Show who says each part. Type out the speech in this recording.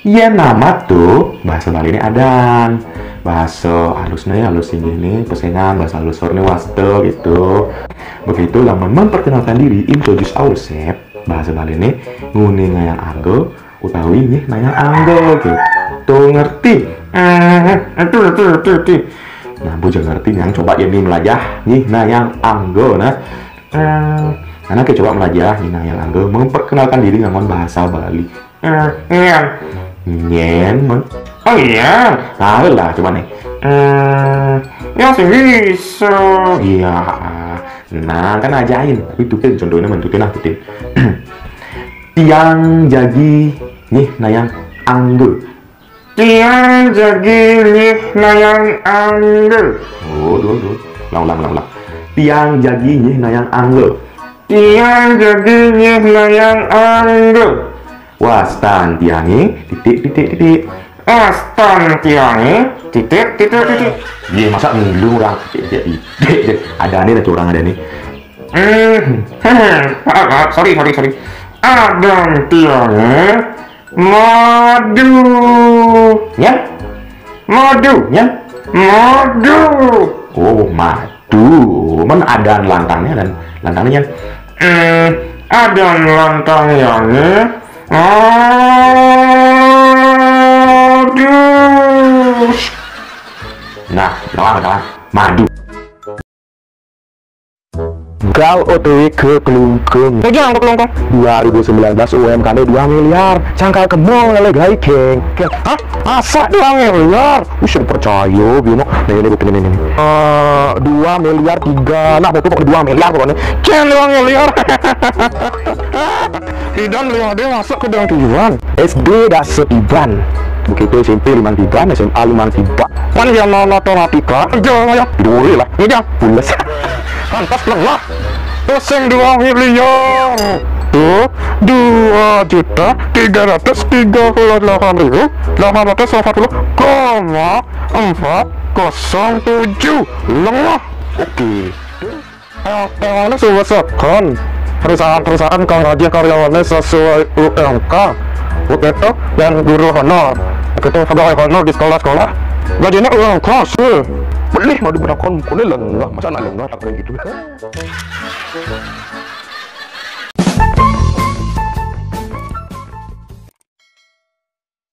Speaker 1: Iya nama tuh bahasa Bali ini adan. Bahasa halusnya halus ini pesengan bahasa halus ini waste gitu. Begitu lamun memperkenalkan diri, introduce ourselves. Bahasa Bali ini nguni ngayang anggo utawi nih nayang anggo gitu. Ngerti? Itu. Nah, bujang ngerti yang coba ini melajah nih nayang anggo nah. Karena kita coba melajah nih nayang anggo memperkenalkan diri dengan bahasa Bali. Nyen, oh iya, tahu lah coba nih. Yang sih bisa. Iya, nah kan ajain. Tapi tukin contohnya mentukin lah tukin. Tiang jagi nih nayang anggur. Tiang jagi nih nayang anggur. Oh, dulu. Lang. Tiang jagi nih nayang anggur. Tiang jagi nih nayang anggur. Wastan tiangi titik. Wastan tiangi titik. Iya masa ngilu orang titik. Ada nih ada orang ada nih. Sorry. Adam tiangi madu. Ya? Madu. Oh madu. Man ada lantangnya dan lantangnya. Ada lantangnya nih. Aduh. Nah, kalah. Madu. Gal OTW ke Kelungkung. Jangan ke Kelungkung. 2019 UMKM 2 miliar. Cangkal ke mall lele gai keng. Hah? Masa 2 miliar? Bisa percaya, Bino. Ini bukti ini. 2 miliar 3. Nah, pokoknya 2 miliar pokoknya. Jangan 2 miliar. Idan lihat dia masuk ke dalam tujuan. SD dah setiban. Begitu SMP 5 tiban, SMA 5 tiban. Kan yang matematika, jangan ya. Boleh lah. Ini dia. Pulas. Pantas lah. Pusing 2 miliar. Tuh 2.338.840,407 lengah. Oke. Yang semua sekon. Perusahaan kang gaji karyawannya sesuai UMK begitu dan guru honor begitu pegawai honor di sekolah gajinya UMK sih boleh mau diberangkat boleh lah masa nak lengah tak kayak gitu.